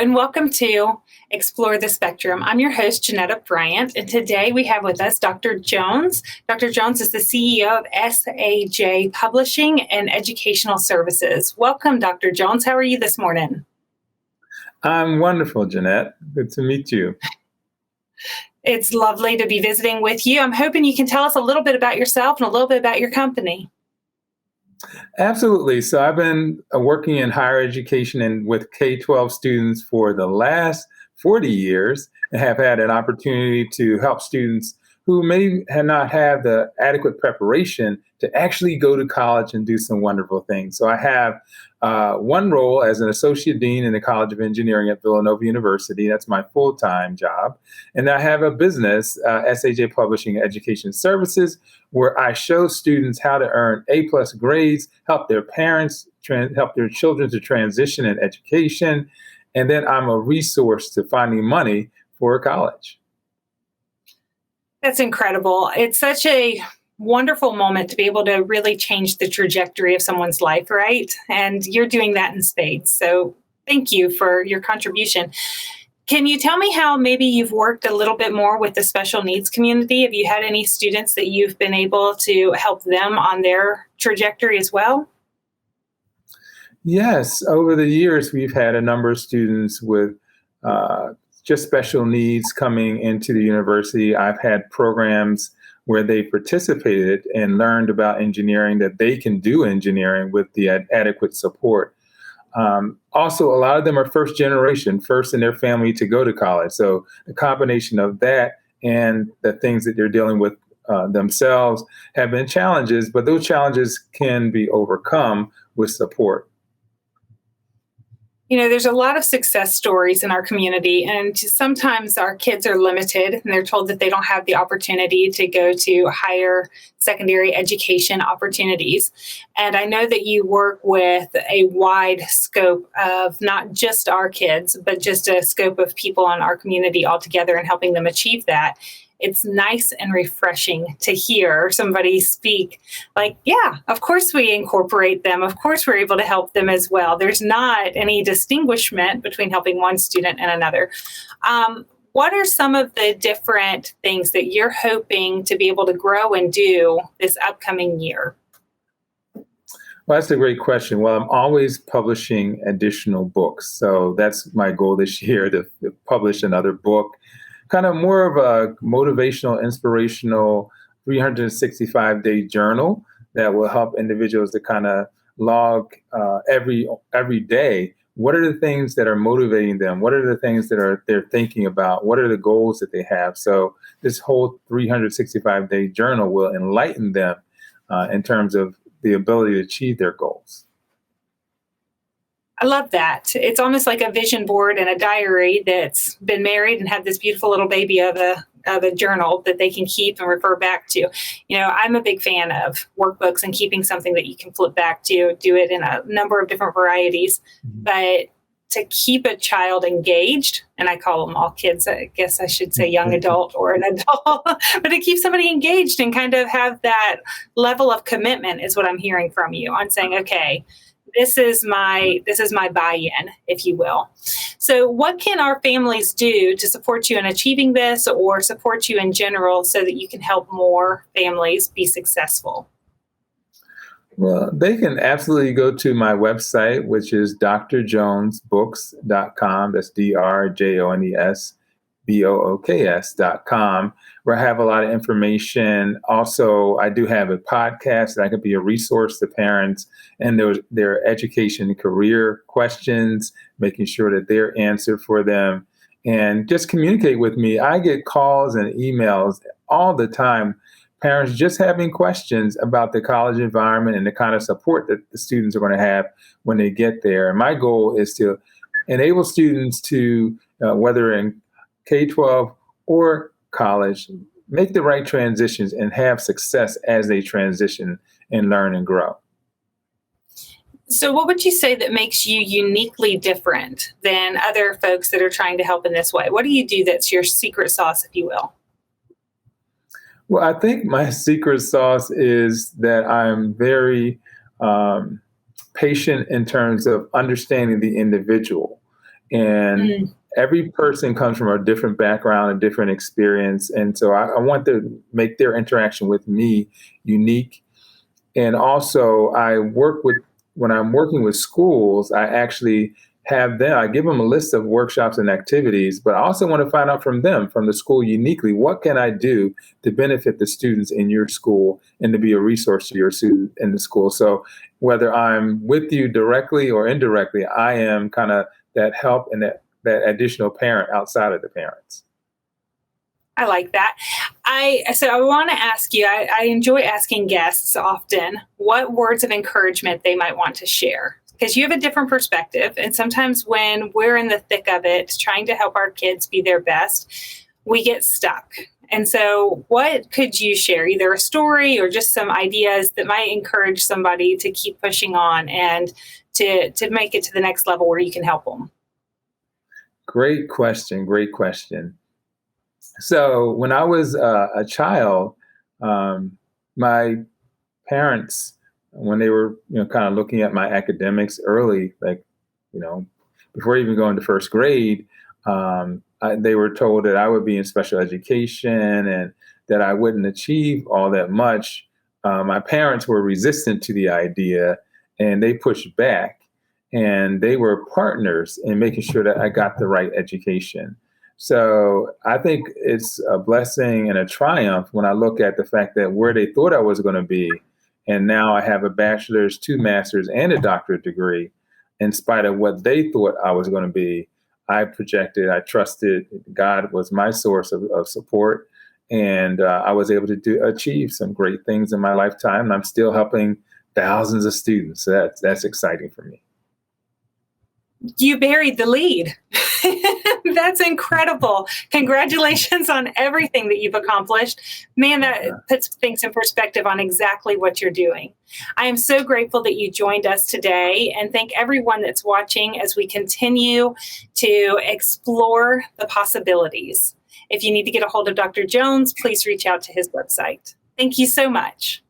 and welcome to Explore the Spectrum. I'm your host, Janetta Bryant, and today we have with us Dr. Jones. Dr. Jones is the CEO of SAJ Publishing and Educational Services. Welcome, Dr. Jones. How are you this morning? I'm wonderful, Jeanette. Good to meet you. It's lovely to be visiting with you. I'm hoping you can tell us a little bit about yourself and a little bit about your company. Absolutely. So I've been working in higher education and with K-12 students for the last 40 years and have had an opportunity to help students who may have not had the adequate preparation to actually go to college and do some wonderful things. So I have one role as an associate dean in the College of Engineering at Villanova University. That's my full-time job. And I have a business, SAJ Publishing Education Services, where I show students how to earn A-plus grades, help their parents, help their children to transition in education. And then I'm a resource to finding money for college. That's incredible. It's such a wonderful moment to be able to really change the trajectory of someone's life, right? And you're doing that in spades. So thank you for your contribution. Can you tell me how maybe you've worked a little bit more with the special needs community? Have you had any students that you've been able to help them on their trajectory as well? Yes, over the years, we've had a number of students with just special needs coming into the university. I've had programs where they participated and learned about engineering, that they can do engineering with the adequate support. Also, a lot of them are first generation, first in their family to go to college. So the combination of that and the things that they're dealing with themselves have been challenges, but those challenges can be overcome with support. You know, there's a lot of success stories in our community, and sometimes our kids are limited and they're told that they don't have the opportunity to go to higher secondary education opportunities. And I know that you work with a wide scope of not just our kids, but just a scope of people in our community altogether and helping them achieve that. It's nice and refreshing to hear somebody speak like, yeah, of course we incorporate them. Of course we're able to help them as well. There's not any distinguishment between helping one student and another. What are some of the different things that you're hoping to be able to grow and do this upcoming year? Well, that's a great question. Well, I'm always publishing additional books. So that's my goal this year, to publish another book. Kind of more of a motivational, inspirational 365-day journal that will help individuals to kind of log every day. What are the things that are motivating them? What are the things that they're thinking about? What are the goals that they have? So this whole 365-day journal will enlighten them in terms of the ability to achieve their goals. I love that. It's almost like a vision board and a diary that's been married and had this beautiful little baby of a journal that they can keep and refer back to. You know, I'm a big fan of workbooks and keeping something that you can flip back to, do it in a number of different varieties. But to keep a child engaged, and I call them all kids, I guess I should say young adult or an adult, but to keep somebody engaged and kind of have that level of commitment is what I'm hearing from you on saying, okay, this is my buy-in, if you will. So what can our families do to support you in achieving this or support you in general so that you can help more families be successful? Well, they can absolutely go to my website, which is drjonesbooks.com. That's DRJONESBOOKS.com, where I have a lot of information. Also, I do have a podcast that I could be a resource to parents and their education and career questions, making sure that they're answered for them. And just communicate with me. I get calls and emails all the time, parents just having questions about the college environment and the kind of support that the students are going to have when they get there. And my goal is to enable students to, whether in K-12 or college, make the right transitions and have success as they transition and learn and grow. So what would you say that makes you uniquely different than other folks that are trying to help in this way? What do you do that's your secret sauce, if you will? Well, I think my secret sauce is that I'm very patient in terms of understanding the individual And Mm. every person comes from a different background, a different experience. And so I want to make their interaction with me unique. And also, when I'm working with schools, I actually I give them a list of workshops and activities, but I also want to find out from them, from the school uniquely, what can I do to benefit the students in your school and to be a resource to your student in the school. So whether I'm with you directly or indirectly, I am kind of that help and that additional parent outside of the parents. I like that. So I want to ask you, I enjoy asking guests often what words of encouragement they might want to share, because you have a different perspective. And sometimes when we're in the thick of it, trying to help our kids be their best, we get stuck. And so what could you share, either a story or just some ideas that might encourage somebody to keep pushing on and to make it to the next level where you can help them? Great question. Great question. So when I was a child, my parents, when they were kind of looking at my academics early, like before even going to first grade, they were told that I would be in special education and that I wouldn't achieve all that much. My parents were resistant to the idea, and they pushed back, and they were partners in making sure that I got the right education. So I think it's a blessing and a triumph when I look at the fact that where they thought I was going to be, and now I have a bachelor's, 2 masters, and a doctorate degree. In spite of what they thought I was going to be, I trusted God was my source of support, and I was able to achieve some great things in my lifetime. And I'm still helping thousands of students. So that's exciting for me. You buried the lead. That's incredible. Congratulations on everything that you've accomplished. Man, that puts things in perspective on exactly what you're doing. I am so grateful that you joined us today, and thank everyone that's watching as we continue to explore the possibilities. If you need to get a hold of Dr. Jones, please reach out to his website. Thank you so much.